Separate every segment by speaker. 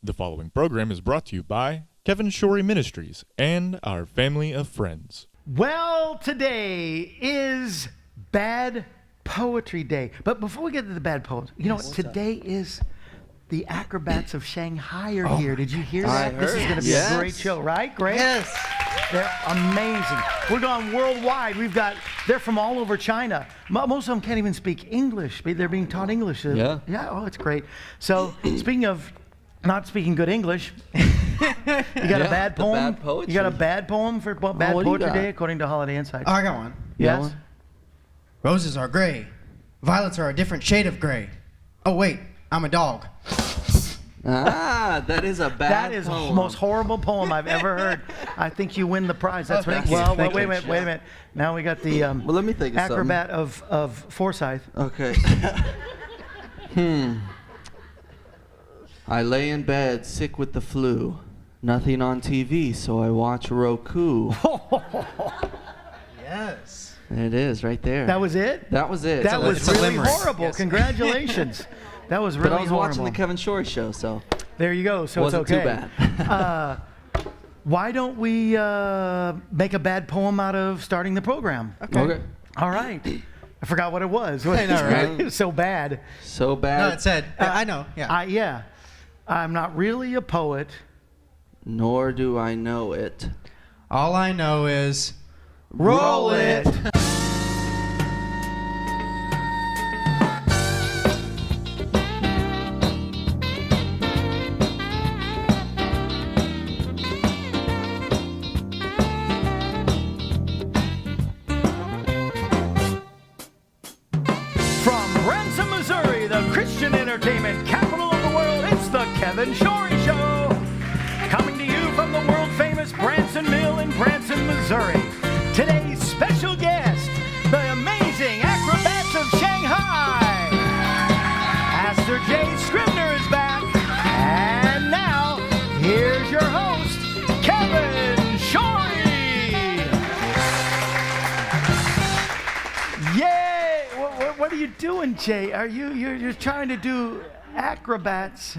Speaker 1: The following program is brought to you by Kevin Shorey Ministries and our family of friends.
Speaker 2: Well, today is Bad Poetry Day. But before we get to the bad poems, you know what? Today is the Acrobats of Shanghai are here. Did you hear that? This is going to be a great show, right? Great?
Speaker 3: Yes.
Speaker 2: They're amazing. We're going worldwide. They're from all over China. Most of them can't even speak English. They're being taught English.
Speaker 3: Yeah.
Speaker 2: Yeah, oh, it's great. So, speaking of not speaking good English, you got a bad poem?
Speaker 3: Bad poetry.
Speaker 2: You got a bad poem for Bad
Speaker 3: what do you
Speaker 2: Poetry
Speaker 3: got?
Speaker 2: Day according to Holiday Insights?
Speaker 4: Oh, I got one.
Speaker 2: Yes?
Speaker 4: Roses are gray. Violets are a different shade of gray. Oh, wait. I'm a dog.
Speaker 3: That is a bad
Speaker 2: That is
Speaker 3: poem.
Speaker 2: the most horrible poem I've ever heard. I think you win the prize. That's
Speaker 4: Oh,
Speaker 2: right.
Speaker 4: thank you.
Speaker 2: Well,
Speaker 4: Thank
Speaker 2: wait a
Speaker 4: you.
Speaker 2: minute. Now we got the
Speaker 3: Well, let me think of
Speaker 2: acrobat of Forsyth.
Speaker 3: Okay. I lay in bed sick with the flu. Nothing on TV, so I watch Roku.
Speaker 4: Yes.
Speaker 3: There it is, right there.
Speaker 2: That was it?
Speaker 3: That was it.
Speaker 2: That
Speaker 3: So
Speaker 2: was
Speaker 4: it's a
Speaker 2: really
Speaker 4: limerick.
Speaker 2: horrible.
Speaker 4: Yes.
Speaker 2: Congratulations. That was really
Speaker 3: but I was
Speaker 2: horrible.
Speaker 3: watching the Kevin Shorey show, so
Speaker 2: There you go. So
Speaker 3: wasn't
Speaker 2: it's okay.
Speaker 3: too bad.
Speaker 2: Why don't we make a bad poem out of starting the program?
Speaker 3: Okay.
Speaker 2: All right. I forgot what it was.
Speaker 4: I know, right?
Speaker 2: It was so bad.
Speaker 3: So bad.
Speaker 4: No, it said, I know, yeah.
Speaker 2: Yeah. I'm not really a poet.
Speaker 3: Nor do I know it.
Speaker 4: All I know is,
Speaker 2: Roll it. From Branson, Missouri, the Christian entertainment capital of the world, it's the Kevin Shorey Show. Coming to you from the world-famous Branson Mill in Branson, Missouri. Today's special guest, the amazing Acrobats of Shanghai. Pastor Jay Scribner is back. And now, here's your host, Kevin Shorey. Yay! What are you doing, Jay? Are you're trying to do acrobats?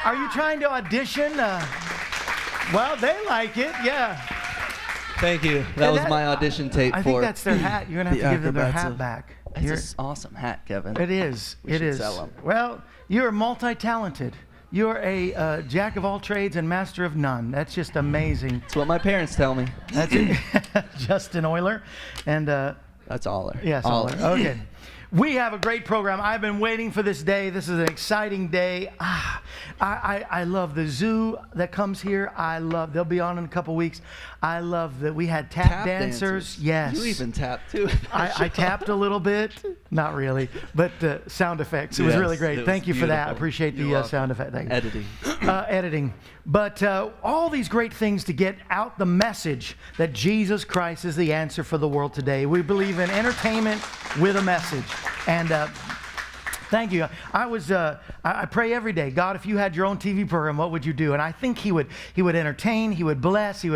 Speaker 2: Are you trying to audition? Well, they like it, yeah.
Speaker 3: Thank you. That was my audition tape
Speaker 2: I
Speaker 3: for
Speaker 2: think that's their hat. You're gonna have
Speaker 3: the
Speaker 2: to give them their
Speaker 3: Acrobats
Speaker 2: hat
Speaker 3: of-
Speaker 2: back.
Speaker 3: It's an awesome hat, Kevin.
Speaker 2: It is.
Speaker 3: We
Speaker 2: It
Speaker 3: should
Speaker 2: is.
Speaker 3: sell 'em.
Speaker 2: Well, you're multi-talented. You're a jack of all trades and master of none. That's just amazing.
Speaker 3: That's what my parents tell me.
Speaker 2: That's it. Justin Euler, and
Speaker 3: That's Aller.
Speaker 2: yes,
Speaker 3: Aller.
Speaker 2: okay. We have a great program. I've been waiting for this day. This is an exciting day. I love the zoo that comes here. They'll be on in a couple weeks. I love that we had tap dancers. Yes.
Speaker 3: You even tapped too.
Speaker 2: I tapped a little bit. Not really, but sound effects. It was
Speaker 3: Yes,
Speaker 2: really great.
Speaker 3: it was
Speaker 2: Thank you for that. I
Speaker 3: beautiful.
Speaker 2: appreciate
Speaker 3: You're
Speaker 2: the
Speaker 3: welcome.
Speaker 2: sound effect. Thank you.
Speaker 3: Editing.
Speaker 2: Editing. But all these great things to get out the message that Jesus Christ is the answer for the world today. We believe in entertainment with a message. And thank you. I pray every day, God, if you had your own TV program, what would you do? And I think He would entertain, He would bless, He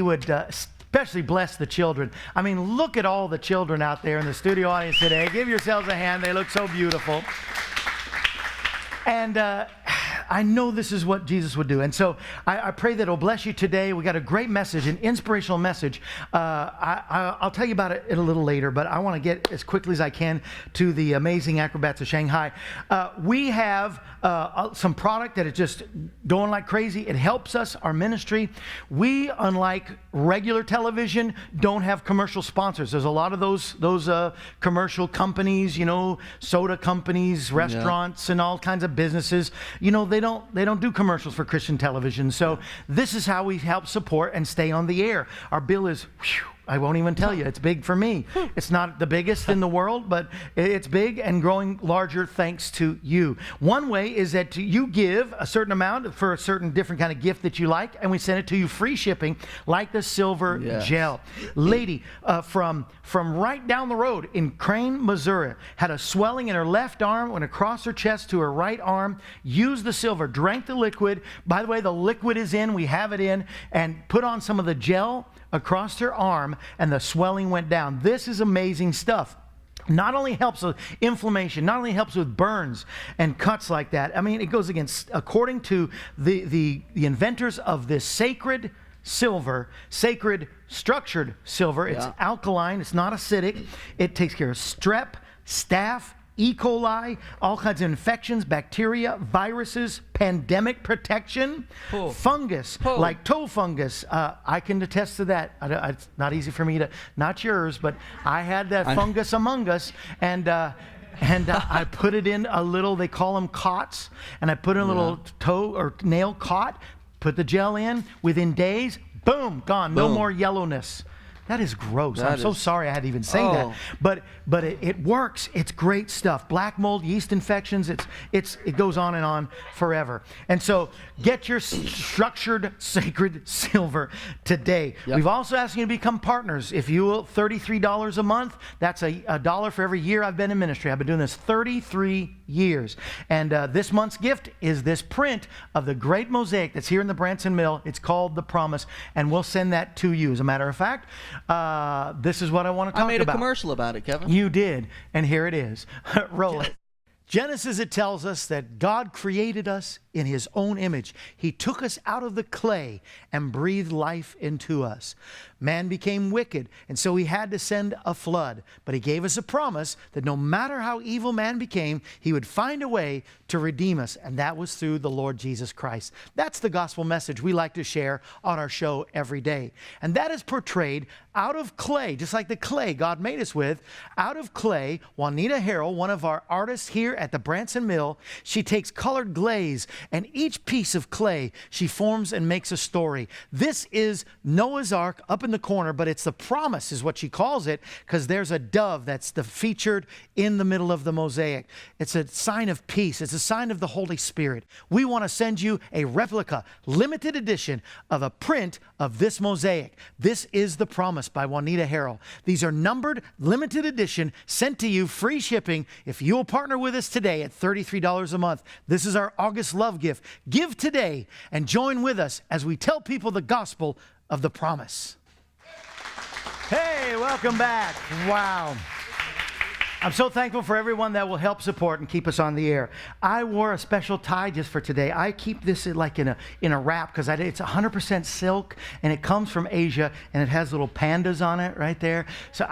Speaker 2: would especially bless the children. I mean, look at all the children out there in the studio audience today. Give yourselves a hand. They look so beautiful. And I know this is what Jesus would do. And so I pray that it'll bless you today. We got a great message, an inspirational message. I'll tell you about it a little later, but I want to get as quickly as I can to the amazing Acrobats of Shanghai. We have some product that is just going like crazy. It helps us, our ministry. We, unlike regular television, don't have commercial sponsors. There's a lot of those commercial companies, soda companies, restaurants, and all kinds of businesses. They don't do commercials for Christian television. So this is how we help support and stay on the air. Our bill is, I won't even tell you. It's big for me. It's not the biggest in the world, but it's big and growing larger thanks to you. One way is that you give a certain amount for a certain different kind of gift that you like, and we send it to you free shipping, like the silver gel. Lady from right down the road in Crane, Missouri, had a swelling in her left arm, went across her chest to her right arm, used the silver, drank the liquid. By the way, the liquid is in, we have it in, and put on some of the gel across her arm, and the swelling went down. This is amazing stuff. not only helps with inflammation, not only helps with burns and cuts like that. I mean, it goes against, according to the inventors of this sacred silver, sacred structured silver. It's alkaline. It's not acidic. It takes care of strep, staph, E. coli, all kinds of infections, bacteria, viruses, pandemic protection, fungus, like toe fungus. I can attest to that. It's not easy for me to, not yours, but I had that fungus among us, and I put it in a little, they call them cots, and I put in a little toe or nail cot, put the gel in, within days, boom, gone, no more yellowness. That is gross. I'm so sorry I had to even say that. But it works. It's great stuff. Black mold, yeast infections, it goes on and on forever. And so get your structured sacred silver today. We've also asked you to become partners. If you will, $33 a month. That's a dollar for every year I've been in ministry. I've been doing this 33 years. And this month's gift is this print of the great mosaic that's here in the Branson Mill. It's called The Promise, and we'll send that to you. As a matter of fact, this is what I want to talk about.
Speaker 3: I made a commercial about it, Kevin.
Speaker 2: You did, and here it is. Roll it. Genesis, it tells us that God created us in his own image. He took us out of the clay and breathed life into us. Man became wicked, and so he had to send a flood. But he gave us a promise that no matter how evil man became, he would find a way to redeem us, and that was through the Lord Jesus Christ. That's the gospel message we like to share on our show every day. And that is portrayed out of clay, just like the clay God made us with. Out of clay, Juanita Harrell, one of our artists here at the Branson Mill, she takes colored glaze, and each piece of clay she forms and makes a story. This is Noah's Ark up in the corner, but it's the promise is what she calls it, because there's a dove that's featured in the middle of the mosaic. It's a sign of peace. It's a sign of the Holy Spirit. We want to send you a replica, limited edition of a print of this mosaic. This is The Promise by Juanita Harrell. These are numbered, limited edition, sent to you, free shipping, if you'll partner with us today at $33 a month. This is our August love gift. Give today and join with us as we tell people the gospel of The Promise. Hey, welcome back. Wow. I'm so thankful for everyone that will help support and keep us on the air. I wore a special tie just for today. I keep this like in a wrap because it's 100% silk, and it comes from Asia, and it has little pandas on it right there. So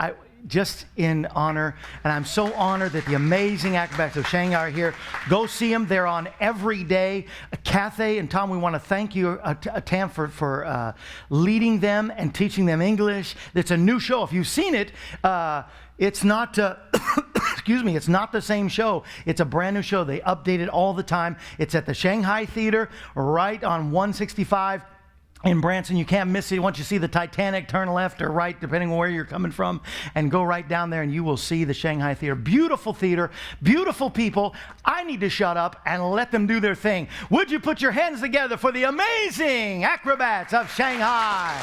Speaker 2: just in honor, and I'm so honored that the amazing Acrobats of Shanghai are here. Go see them. They're on every day. Cathay and Tom, we want to thank you, Tam, for leading them and teaching them English. It's a new show. If you've seen it, it's not, excuse me, it's not the same show. It's a brand new show. They update it all the time. It's at the Shanghai Theater, right on 165. In Branson. You can't miss it. Once you see the Titanic, turn left or right, depending on where you're coming from, and go right down there, and you will see the Shanghai Theater. Beautiful theater, beautiful people. I need to shut up and let them do their thing. Would you put your hands together for the amazing Acrobats of Shanghai?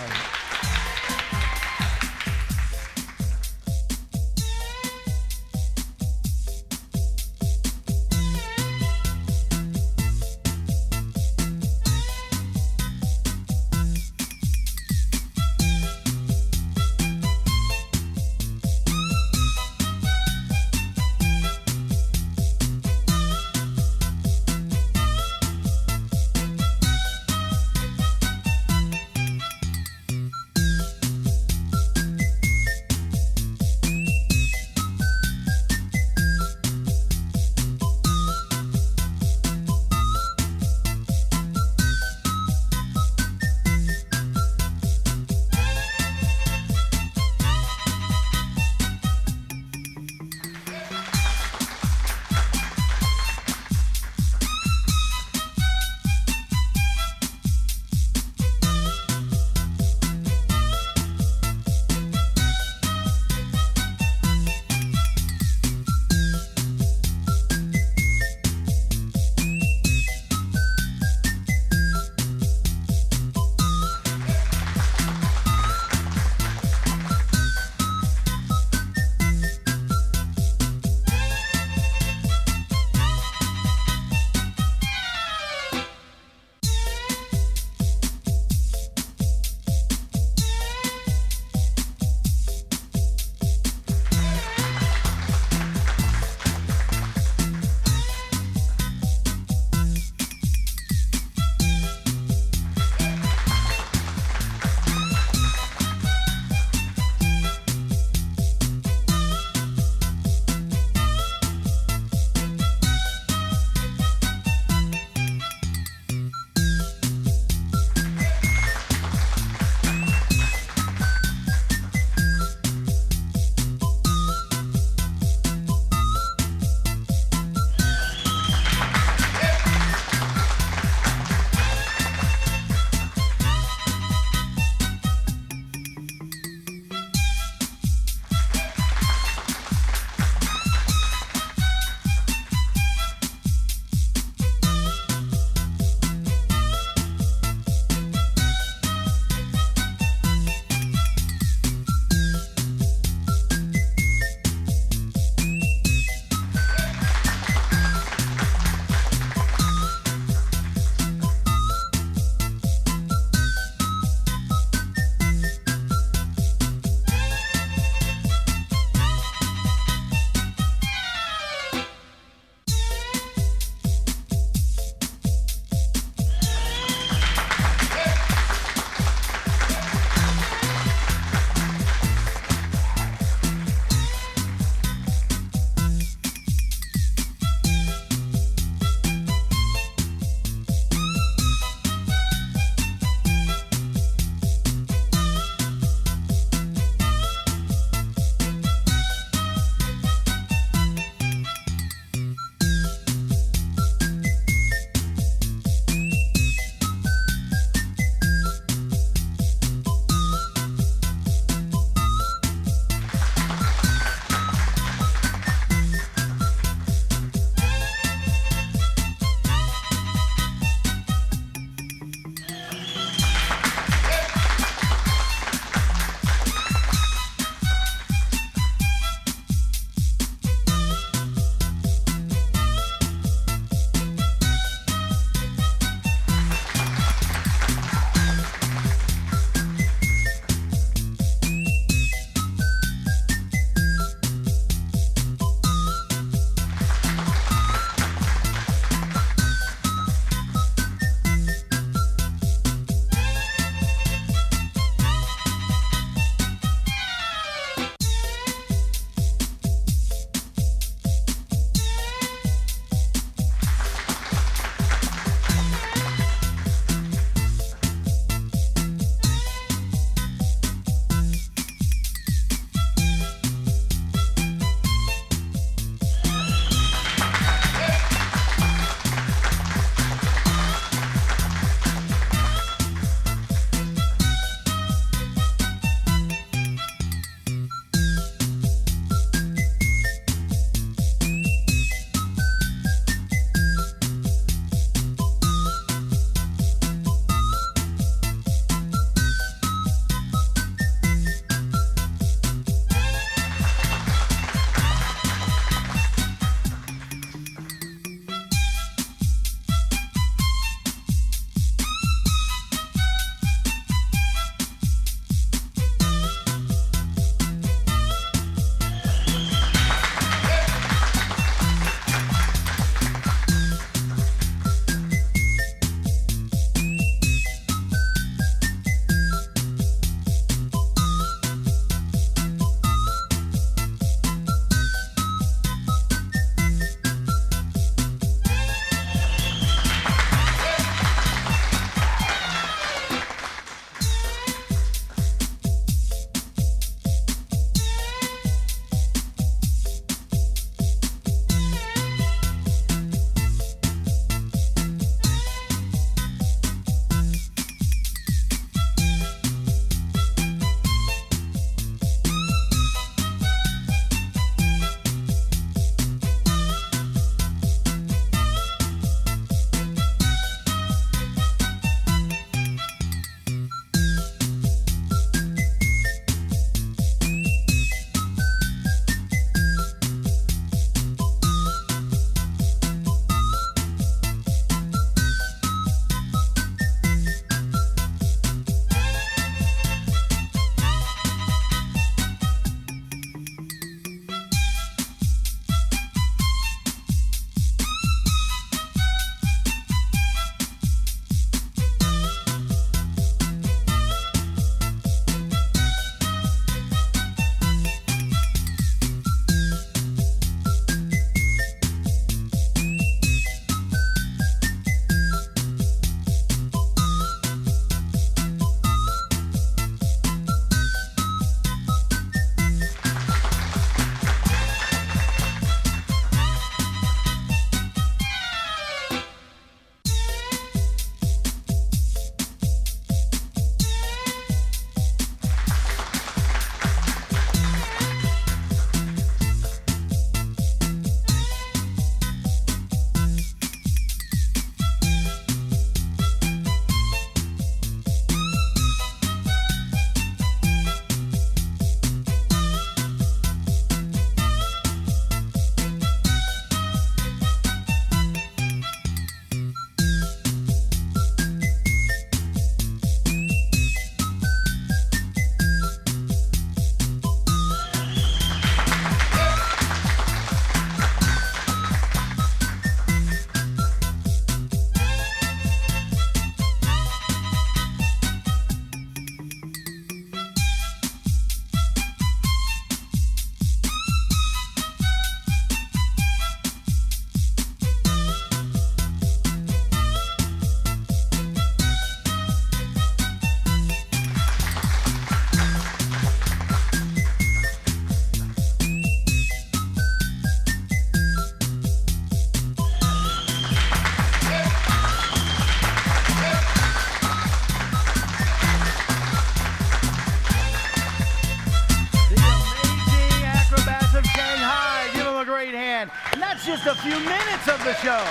Speaker 2: a few minutes of the show.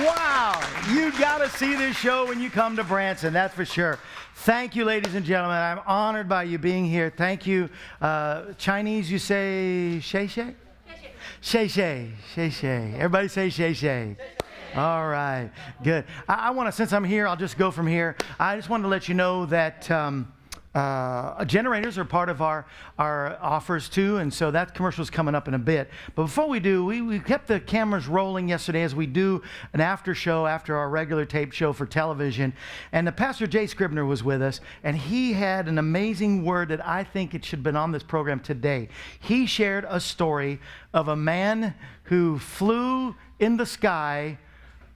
Speaker 2: Wow. You got to see this show when you come to Branson, that's for sure. Thank you, ladies and gentlemen. I'm honored by you being here. Thank you. Chinese, you say shay shay? Shay shay. Shay shay. Everybody say shay shay. All right. Good. I want to, since I'm here, I'll just go from here. I just wanted to let you know that generators are part of our offers too, and so that commercial is coming up in a bit. But before we do, we kept the cameras rolling yesterday as we do an after show after our regular tape show for television. And the Pastor Jay Scribner was with us, and he had an amazing word that I think it should have been on this program today. He shared a story of a man who flew in the sky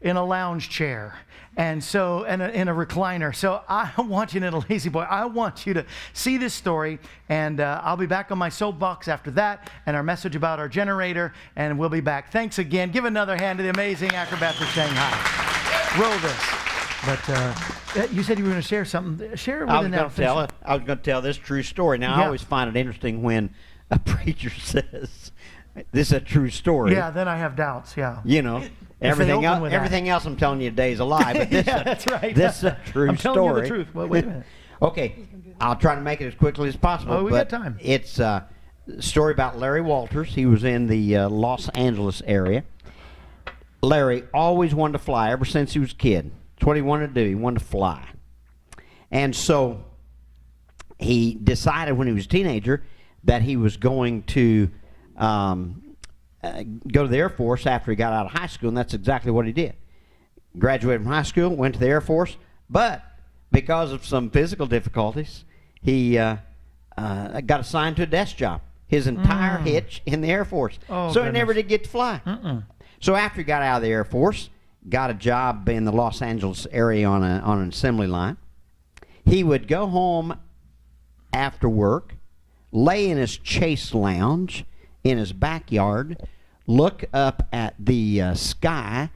Speaker 2: in a lounge chair, and so in a recliner. So I want you, in a lazy boy, I want you to see this story, and I'll be back on my soapbox after that, and our message about our generator, and we'll be back. Thanks again. Give another hand to the amazing Acrobats of Shanghai. Roll this. But you said you were going to share something. Share it with
Speaker 5: I was going to tell this true story. Now, I always find it interesting when a preacher says, this is a true story.
Speaker 2: Yeah, then I have doubts, yeah.
Speaker 5: You know. Everything else I'm telling you today is a lie, but this,
Speaker 2: that's right.
Speaker 5: This is a true story.
Speaker 2: I'm telling you the truth. Well, wait a minute.
Speaker 5: Okay, I'll try to make it as quickly as possible.
Speaker 2: Oh, we got time.
Speaker 5: It's a story about Larry Walters. He was in the Los Angeles area. Larry always wanted to fly ever since he was a kid. That's what he wanted to do. He wanted to fly. And so he decided when he was a teenager that he was going to go to the Air Force after he got out of high school, and that's exactly what he did. Graduated from high school, went to the Air Force, but because of some physical difficulties, he got assigned to a desk job. His entire hitch in the Air Force.
Speaker 2: Oh,
Speaker 5: so he never did get to fly. So after he got out of the Air Force, got a job in the Los Angeles area on an assembly line. He would go home after work, lay in his chase lounge in his backyard, look up at the sky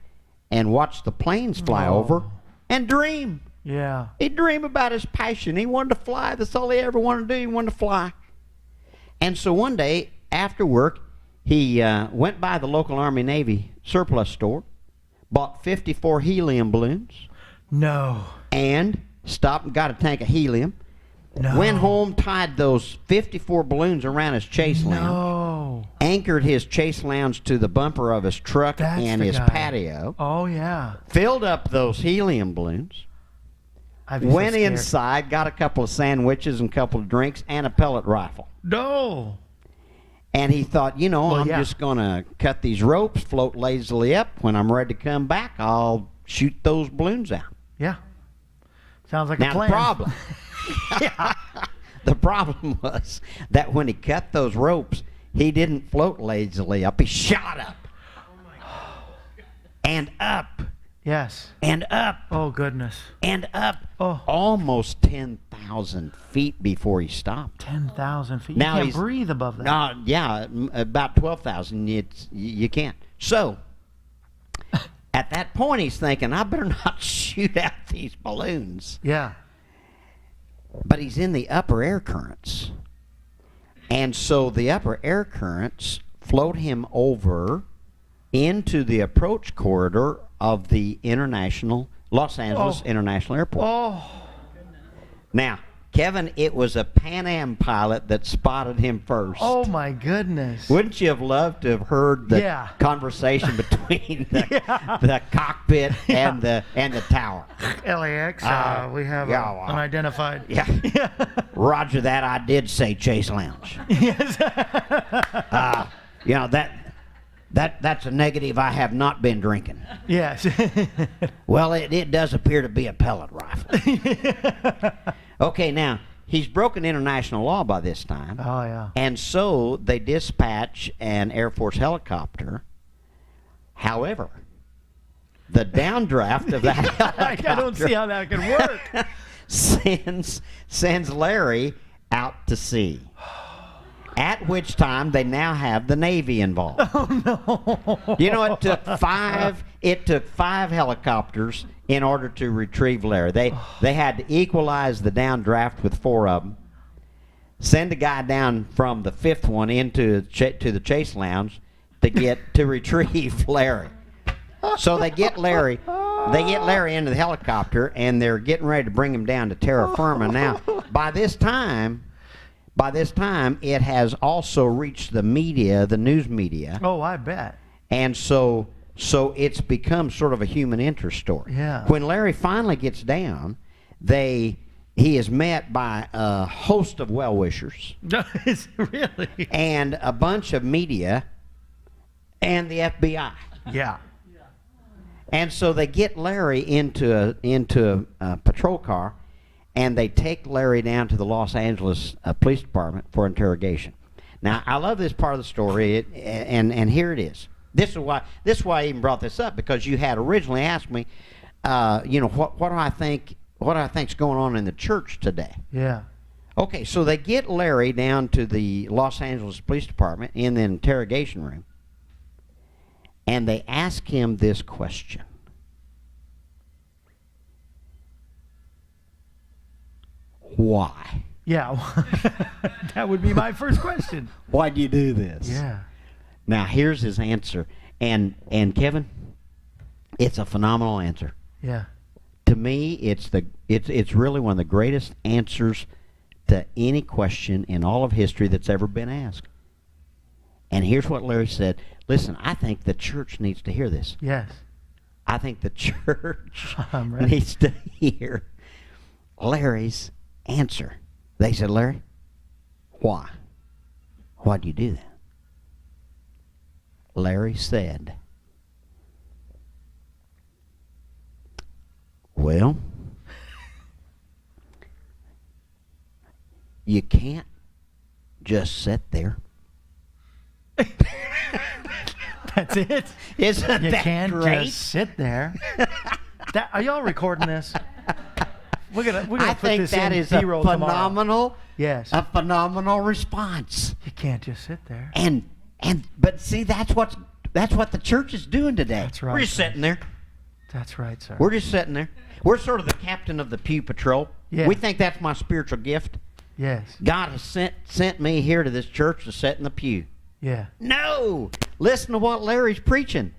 Speaker 5: and watch the planes fly over and dream.
Speaker 2: Yeah.
Speaker 5: He'd dream about his passion. He wanted to fly. That's all he ever wanted to do. He wanted to fly. And so one day after work, he went by the local Army Navy surplus store, bought 54 helium balloons.
Speaker 2: No.
Speaker 5: And stopped and got a tank of helium.
Speaker 2: No.
Speaker 5: Went home, tied those 54 balloons around his chase lounge. Anchored his chase lounge to the bumper of his truck and his patio.
Speaker 2: Oh, yeah.
Speaker 5: Filled up those helium balloons. Went inside, got a couple of sandwiches and a couple of drinks and a pellet rifle.
Speaker 2: No.
Speaker 5: And he thought, I'm just going to cut these ropes, float lazily up. When I'm ready to come back, I'll shoot those balloons out.
Speaker 2: Yeah. Sounds like a plan.
Speaker 5: The problem was that when he cut those ropes, he didn't float lazily up. He shot up. And up.
Speaker 2: Yes.
Speaker 5: And up.
Speaker 2: Oh, goodness.
Speaker 5: And up. Almost 10,000 feet before he stopped.
Speaker 2: 10,000 feet.
Speaker 5: Now
Speaker 2: you can't breathe above that.
Speaker 5: No, yeah, about 12,000. You can't. So, at that point, he's thinking, I better not shoot out these balloons.
Speaker 2: Yeah.
Speaker 5: But he's in the upper air currents. And so the upper air currents float him over into the approach corridor of the Los Angeles International Airport. Now, Kevin, it was a Pan Am pilot that spotted him first.
Speaker 2: Oh, my goodness.
Speaker 5: Wouldn't you have loved to have heard the conversation between the cockpit and the tower?
Speaker 2: LAX, we have unidentified.
Speaker 5: Yeah. Roger that. I did say Chase Lounge.
Speaker 2: Yes.
Speaker 5: That's a negative. I have not been drinking.
Speaker 2: Yes.
Speaker 5: Well, it does appear to be a pellet rifle. Okay, now, he's broken international law by this time.
Speaker 2: Oh, yeah.
Speaker 5: And so they dispatch an Air Force helicopter. However, the downdraft of that helicopter...
Speaker 2: I don't see how that could work.
Speaker 5: sends Larry out to sea. At which time they now have the Navy involved. Oh, no. It took five helicopters in order to retrieve Larry. They had to equalize the downdraft with four of them, send a guy down from the fifth one into to the chase lounge, to retrieve Larry. So they get Larry into the helicopter, and they're getting ready to bring him down to terra firma. Now, by this time, it has also reached the media, the news media.
Speaker 2: Oh, I bet.
Speaker 5: And so it's become sort of a human interest story.
Speaker 2: Yeah.
Speaker 5: When Larry finally gets down, he is met by a host of well-wishers.
Speaker 2: Really?
Speaker 5: And a bunch of media and the FBI.
Speaker 2: Yeah.
Speaker 5: And so they get Larry into a patrol car, and they take Larry down to the Los Angeles Police Department for interrogation. Now, I love this part of the story, and here it is. This is why I even brought this up, because you had originally asked me, what do I think's going on in the church today?
Speaker 2: Yeah.
Speaker 5: Okay, so they get Larry down to the Los Angeles Police Department in the interrogation room, and they ask him this question. Why?
Speaker 2: Yeah. That would be my first question.
Speaker 5: Why do you do this?
Speaker 2: Yeah.
Speaker 5: Now, here's his answer. And Kevin, it's a phenomenal answer.
Speaker 2: Yeah.
Speaker 5: To me, it's really one of the greatest answers to any question in all of history that's ever been asked. And here's what Larry said. Listen, I think the church needs to hear this.
Speaker 2: Yes.
Speaker 5: I think the church
Speaker 2: I'm ready.
Speaker 5: needs to hear Larry's answer. They said, Larry, why? Why do you do that? Larry said, well, you can't just sit there.
Speaker 2: That's it.
Speaker 5: Isn't
Speaker 2: You
Speaker 5: that
Speaker 2: can't
Speaker 5: great?
Speaker 2: just sit there. Are y'all recording this? We're gonna
Speaker 5: I
Speaker 2: put
Speaker 5: think
Speaker 2: this
Speaker 5: that
Speaker 2: in
Speaker 5: is a
Speaker 2: B-roll tomorrow.
Speaker 5: phenomenal,
Speaker 2: Yes.
Speaker 5: a phenomenal response.
Speaker 2: You can't just sit there.
Speaker 5: But see, that's what the church is doing today.
Speaker 2: That's right.
Speaker 5: We're just sitting there.
Speaker 2: That's right, sir.
Speaker 5: We're just sitting there. We're sort of the captain of the pew patrol.
Speaker 2: Yeah.
Speaker 5: We think that's my spiritual gift.
Speaker 2: Yes.
Speaker 5: God has sent me here to this church to sit in the pew.
Speaker 2: Yeah.
Speaker 5: No! Listen to what Larry's preaching.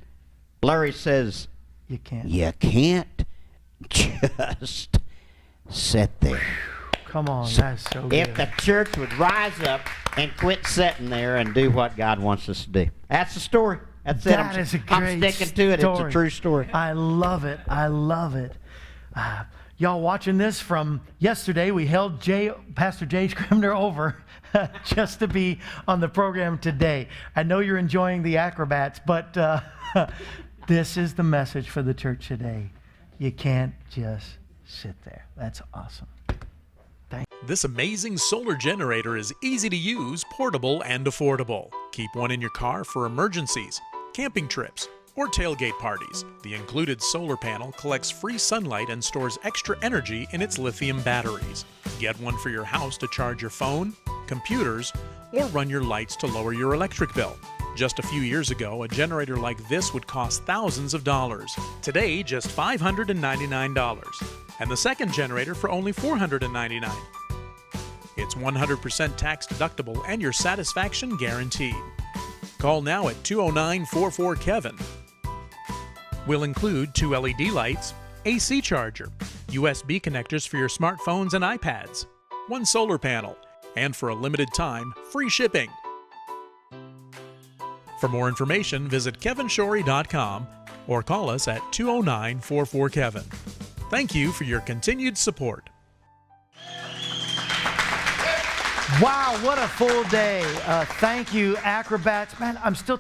Speaker 5: Larry says,
Speaker 2: You can't.
Speaker 5: you can't just sit there.
Speaker 2: Come on, that's so good.
Speaker 5: If the church would rise up and quit sitting there and do what God wants us to do. That's the story. That's it.
Speaker 2: That is a great
Speaker 5: I'm sticking to it. It's a
Speaker 2: story.
Speaker 5: true story.
Speaker 2: I love it. I love it. Y'all watching this from yesterday, we held Pastor Jay Scribner over just to be on the program today. I know you're enjoying the Acrobats, but this is the message for the church today. You can't just sit there. That's awesome.
Speaker 6: This amazing solar generator is easy to use, portable, and affordable. Keep one in your car for emergencies, camping trips, or tailgate parties. The included solar panel collects free sunlight and stores extra energy in its lithium batteries. Get one for your house to charge your phone, computers, or run your lights to lower your electric bill. Just a few years ago, a generator like this would cost thousands of dollars. Today, just $599. And the second generator for only $499. It's 100% tax deductible and your satisfaction guaranteed. Call now at 209-44-KEVIN. We'll include 2 LED lights, AC charger, USB connectors for your smartphones and iPads, 1 solar panel, and for a limited time, free shipping. For more information, visit kevinshorey.com or call us at 209-44-KEVIN. Thank you for your continued support.
Speaker 2: Wow, what a full day. Thank you, Acrobats. Man, I'm still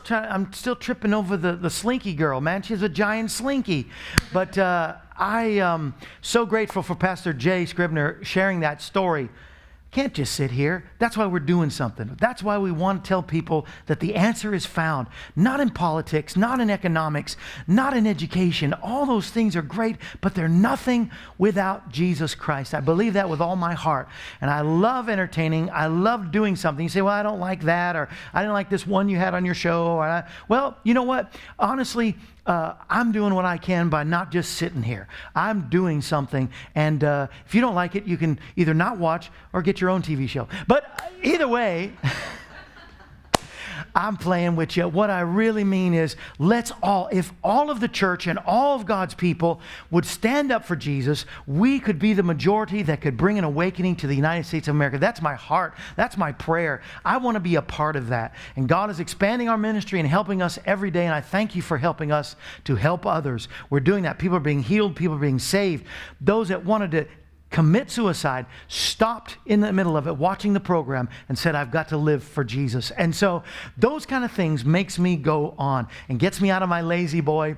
Speaker 2: tripping over the Slinky girl, man. She's a giant Slinky. But I am so grateful for Pastor Jay Scribner sharing that story. Can't just sit here. That's why we're doing something. That's why we want to tell people that the answer is found, not in politics, not in economics, not in education. All those things are great, but they're nothing without Jesus Christ. I believe that with all my heart. And I love entertaining. I love doing something. You say, well, I don't like that, or I didn't like this one you had on your show. Well, you know what? Honestly, I'm doing what I can by not just sitting here. I'm doing something, and if you don't like it, you can either not watch or get your own TV show. But either way, I'm playing with you. What I really mean is, if all of the church and all of God's people would stand up for Jesus, we could be the majority that could bring an awakening to the United States of America. That's my heart. That's my prayer. I want to be a part of that. And God is expanding our ministry and helping us every day. And I thank you for helping us to help others. We're doing that. People are being healed. People are being saved. Those that wanted to commit suicide stopped in the middle of it watching the program and said, I've got to live for Jesus. And so those kind of things makes me go on and gets me out of my lazy boy.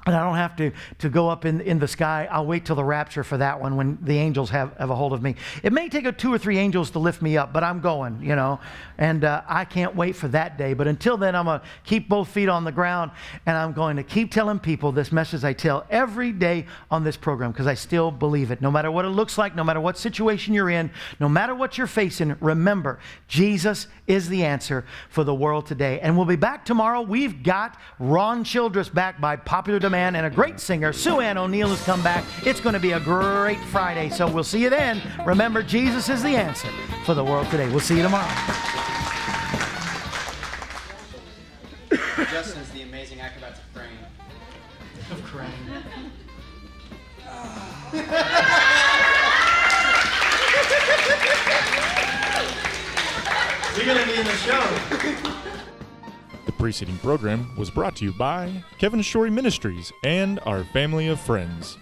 Speaker 2: And I don't have to go up in the sky. I'll wait till the rapture for that one when the angels have a hold of me. It may take 2 or 3 angels to lift me up, but I'm going, you know. And I can't wait for that day. But until then, I'm going to keep both feet on the ground. And I'm going to keep telling people this message I tell every day on this program, because I still believe it. No matter what it looks like, no matter what situation you're in, no matter what you're facing, remember, Jesus is the answer for the world today. And we'll be back tomorrow. We've got Ron Childress back by popular demand. And a great singer, Sue Ann O'Neill, has come back. It's going to be a great Friday, so we'll see you then. Remember, Jesus is the answer for the world today. We'll see you tomorrow.
Speaker 4: Justin's the amazing acrobats of praying.
Speaker 2: Of crying. You're going to be in the show.
Speaker 1: The preceding program was brought to you by Kevin Shorey Ministries and our family of friends.